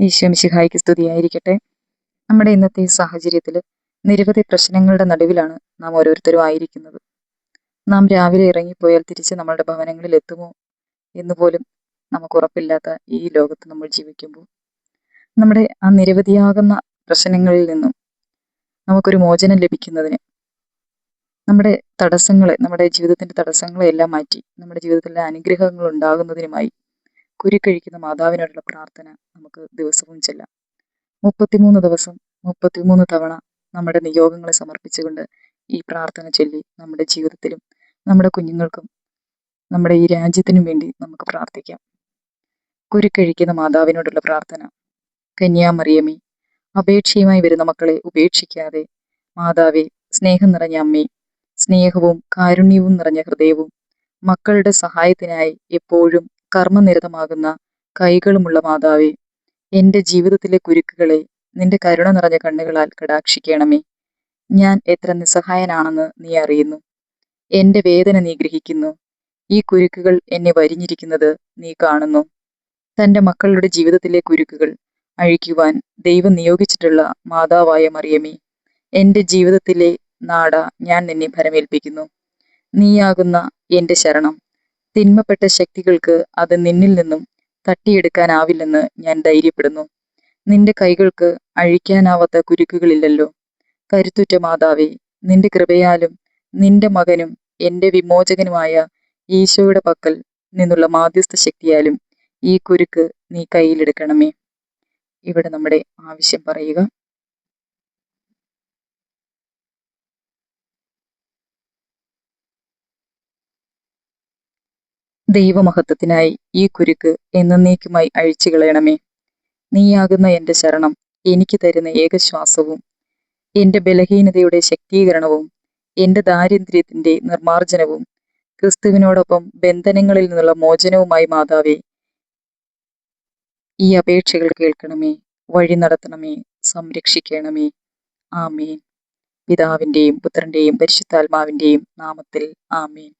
ഈശോ മിശിഹായ്ക്ക് സ്തുതിയായിരിക്കട്ടെ. നമ്മുടെ ഇന്നത്തെ സാഹചര്യത്തിൽ നിരവധി പ്രശ്നങ്ങളുടെ നടുവിലാണ് നാം ഓരോരുത്തരും ആയിരിക്കുന്നത്. നാം രാവിലെ ഇറങ്ങിപ്പോയാൽ തിരിച്ച് നമ്മളുടെ ഭവനങ്ങളിൽ എത്തുമോ എന്ന് പോലും നമുക്ക് ഉറപ്പില്ലാത്ത ഈ ലോകത്ത് നമ്മൾ ജീവിക്കുമ്പോൾ നമ്മുടെ ആ നിരവധിയാകുന്ന പ്രശ്നങ്ങളിൽ നിന്നും നമുക്കൊരു മോചനം ലഭിക്കുന്നതിന് നമ്മുടെ ജീവിതത്തിന്റെ തടസ്സങ്ങളെ എല്ലാം മാറ്റി നമ്മുടെ ജീവിതത്തിലെ അനുഗ്രഹങ്ങൾ ഉണ്ടാകുന്നതിനുമായി കുരുക്കഴിക്കുന്ന മാതാവിനോടുള്ള പ്രാർത്ഥന നമുക്ക് ദിവസവും ചെല്ലാം. 33 ദിവസം 33 തവണ നമ്മുടെ നിയോഗങ്ങളെ സമർപ്പിച്ചുകൊണ്ട് ഈ പ്രാർത്ഥന ചൊല്ലി നമ്മുടെ ജീവിതത്തിലും നമ്മുടെ കുഞ്ഞുങ്ങൾക്കും നമ്മുടെ ഈ രാജ്യത്തിനും വേണ്ടി നമുക്ക് പ്രാർത്ഥിക്കാം. കുരുക്കഴിക്കുന്ന മാതാവിനോടുള്ള പ്രാർത്ഥന. കന്യാമറിയമേ, അപേക്ഷയുമായി വരുന്ന മക്കളെ ഉപേക്ഷിക്കാതെ മാതാവേ, സ്നേഹം നിറഞ്ഞ അമ്മേ, സ്നേഹവും കാരുണ്യവും നിറഞ്ഞ ഹൃദയവും മക്കളുടെ സഹായത്തിനായി എപ്പോഴും കർമ്മനിരതമാകുന്ന കൈകളുമുള്ള മാതാവേ, എൻ്റെ ജീവിതത്തിലെ കുരുക്കുകളെ നിന്റെ കരുണ നിറഞ്ഞ കണ്ണുകളാൽ കടാക്ഷിക്കണമേ. ഞാൻ എത്ര നിസ്സഹായനാണെന്ന് നീ അറിയുന്നു. എൻ്റെ വേദന നീ ഗ്രഹിക്കുന്നു. ഈ കുരുക്കുകൾ എന്നെ വരിഞ്ഞിരിക്കുന്നത് നീ കാണുന്നു. തൻ്റെ മക്കളുടെ ജീവിതത്തിലെ കുരുക്കുകൾ അഴിക്കുവാൻ ദൈവം നിയോഗിച്ചിട്ടുള്ള മാതാവായ മറിയമേ, എൻ്റെ ജീവിതത്തിലെ നാട ഞാൻ നിന്നെ ഭരമേൽപ്പിക്കുന്നു. നീയാകുന്ന എൻ്റെ ശരണം. തിന്മപ്പെട്ട ശക്തികൾക്ക് അത് നിന്നിൽ നിന്നും തട്ടിയെടുക്കാനാവില്ലെന്ന് ഞാൻ ധൈര്യപ്പെടുന്നു. നിന്റെ കൈകൾക്ക് അഴിക്കാനാവാത്ത കുരുക്കുകളില്ലല്ലോ. കരുത്തുറ്റ മാതാവേ, നിന്റെ കൃപയാലും നിന്റെ മകനും എൻ്റെ വിമോചകനുമായ ഈശോയുടെ പക്കൽ നിന്നുള്ള മാധ്യസ്ഥ ശക്തിയാലും ഈ കുരുക്ക് നീ കയ്യിലെടുക്കണമേ. ഇവിടെ നമ്മുടെ ആവശ്യം പറയുക. ദൈവമഹത്വത്തിനായി ഈ കുരുക്ക് എന്നേക്കുമായി അഴിച്ചു കളയണമേ. നീയാകുന്ന എൻ്റെ ശരണം എനിക്ക് തരുന്ന ഏകശ്വാസവും എൻ്റെ ബലഹീനതയുടെ ശക്തീകരണവും എൻ്റെ ദാരിദ്ര്യത്തിൻ്റെ നിർമാർജനവും ക്രിസ്തുവിനോടൊപ്പം ബന്ധനങ്ങളിൽ നിന്നുള്ള മോചനവുമായി മാതാവേ, ഈ അപേക്ഷകൾ കേൾക്കണമേ, വഴി നടത്തണമേ, സംരക്ഷിക്കണമേ. ആമേൻ. പിതാവിൻ്റെയും പുത്രൻ്റെയും പരിശുദ്ധാത്മാവിൻ്റെയും നാമത്തിൽ ആമേൻ.